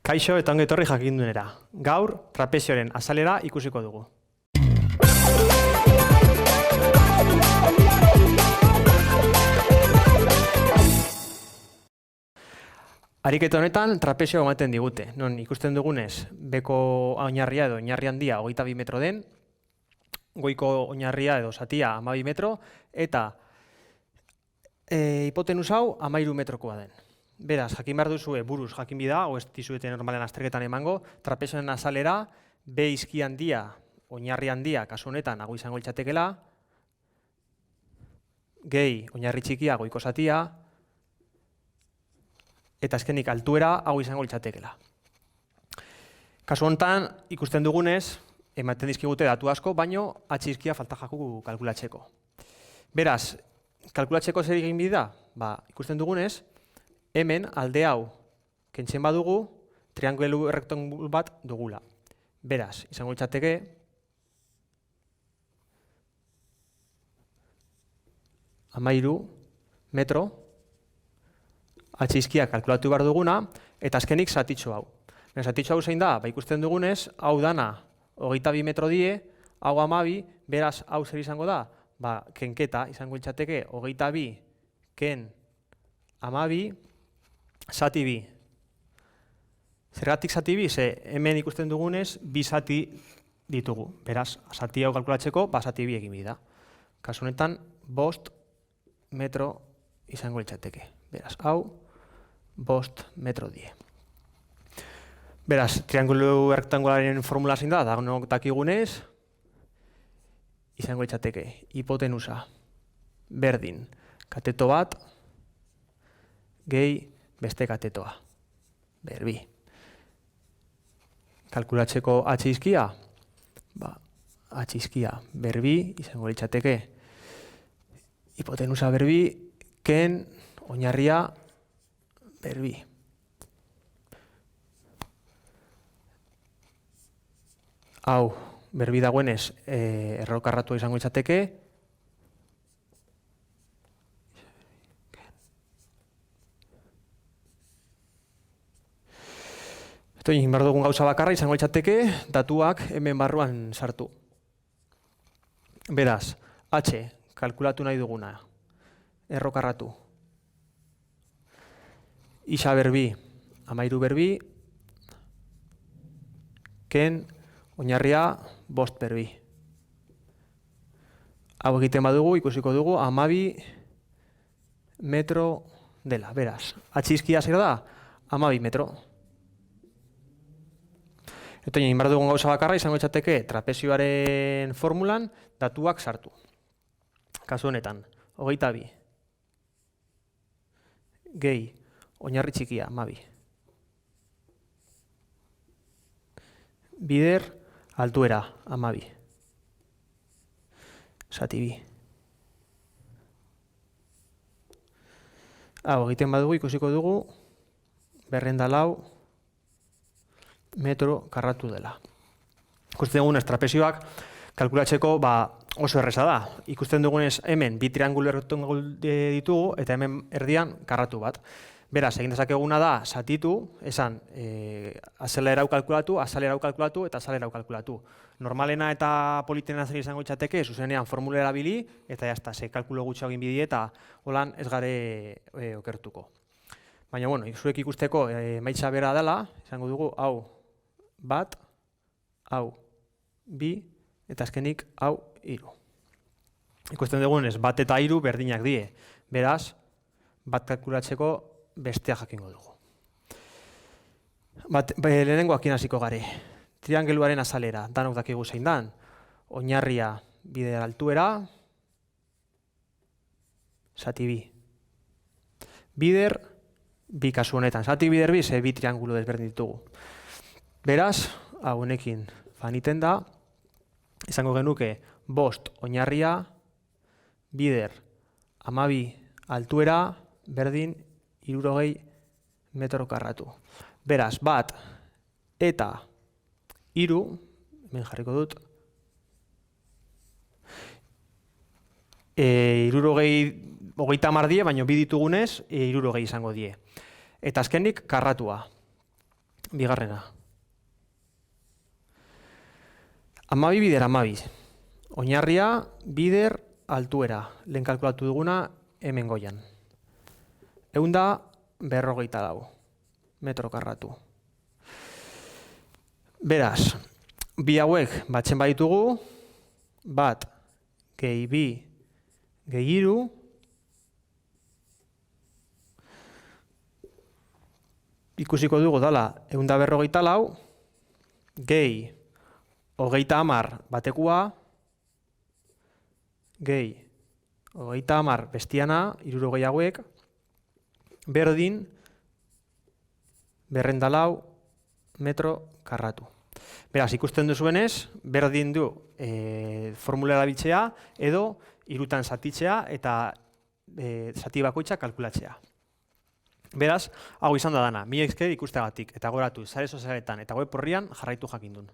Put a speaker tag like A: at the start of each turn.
A: Kaixo eta ongi etorri jakindunera. Gaur, trapezioaren azalera ikusiko dugu. Ariketa honetan trapezioa ematen digute. Non ikusten dugunez, beko oinarria edo oinarri handia 22 metro den, goiko oinarria edo zatia 12 metro, eta hipotenus hau 13 metrokoa den. Beraz, jakin behar duzue buruz jakin bida, o ez dizuete normalen azterketan emango, trapezioaren azalera, B izki handia, oinarri handia, kasu honetan, hau izango litzatekela, gehi, oinarri txikia, goiko zatia, eta azkenik altuera, hau izango litzatekela. Kasu honetan, ikusten dugunez, ematen dizkigute datu asko, baino atxizkia falta jaku kalkulatzeko. Beraz, kalkulatzeko zer egin bida? Ikusten dugunez, hemen alde hau kentzen badugu, triangelu errektangulu bat dugula. Beraz, izango litzateke, amairu metro, atxizkia kalkulatu behar duguna, eta azkenik zatitxo hau. Zatitxo hau zein da, ikusten dugunez, hau dana 22 metro die, hau 12, beraz, hau zer izango da? Kenketa izango litzateke 22 ken 12, zati bi. Zergatik zati bi? Ze hemen ikusten dugunez, bi zati ditugu. Beraz, zati hau kalkulatzeko, zati bi egin bida. Kasu honetan, 5 metro izango litzateke. Beraz, hau, 5 metro die. Beraz, triangulu errektangularen formula zein da, danok dakigunez, izango litzateke hipotenusa berdin kateto bat, gehi beste katetoa, berbi. Kalkulatzeko atxizkia, atxizkia berbi, izango litzateke hipotenusa berbi, ken oinarria berbi. Hau, berbi dagoenez, errokarratua izango litzateke, egin behar dugun gauza bakarra izango litzateke datuak hemen barruan sartu. Beraz, H, kalkulatu nahi duguna, errokarratu. Isa berbi, 13 berbi, ken oinarria 5 berbi. Hau egiten badugu, ikusiko dugu, 12 metro dela. Beraz, atxizkia zer da? 12 metro. Eta egin behar dugun gauza bakarra izango litzateke trapezioaren formulan datuak sartu. Kasu honetan, 22 gehi oinarri txikia 12. Bider altuera 12. Zati bi. Hau egiten badugu ikusiko dugu 204 metro karratu dela. Ikusten dugunez trapezioak kalkulatzeko oso erreza da. Ikusten dugunez hemen bi triangulu errektangulu ditugu eta hemen erdian karratu bat. Beraz, egin dezakeguna da zatitu, esan azelera hau kalkulatu, azalera hau kalkulatu eta azalera hau kalkulatu. Normalena eta politena zer izango litzateke, zuzenean formula erabili eta jazta, ze kalkulo gutxi egin bidie eta holan ez gare okertuko. Baina, zuek ikusteko emaitza bera dela, izango dugu, hau, bat, hau, bi, eta azkenik, hau, 3. Ikusten dugunez, bat eta 3 berdinak die. Beraz, bat kalkulatzeko bestea jakingo dugu. Lehenengo akin hasiko gare. Triangeluaren azalera, danok dakigu zein dan. Oinarria bider altuera, zati bi. Bider, bi kasu honetan, zati bider bi, ze bi triangulu desberdin ditugu. Beraz, hau honekin faniten da, izango genuke 5 oinarria, bider 12 altuera, berdin 60 metro karratu. Beraz, bat eta 3, hemen jarriko dut, 30 die, baina bi ditugunez, 60 izango die. Eta azkenik, karratua. Bigarrena. 12 bider 12. Oinarria, bider, altuera. Lehen kalkulatu duguna hemen goian. 154 metro karratu. Beraz, bi hauek batzen baditugu, bat, gehi bi, gehi hiru, ikusiko dugu dala 154, gehi, 30 batekua, gehi, 30 bestiana, 60 hauek, berdin, 204 metro karratu. Beraz, ikusten duzuenez, berdin du formula erabiltzea edo hirutan zatitzea eta zati bakoitza kalkulatzea. Beraz, hau izan da dana, mila esker ikusteagatik eta gogoratu sare sozialetan eta web orrian jarraitu jakindun.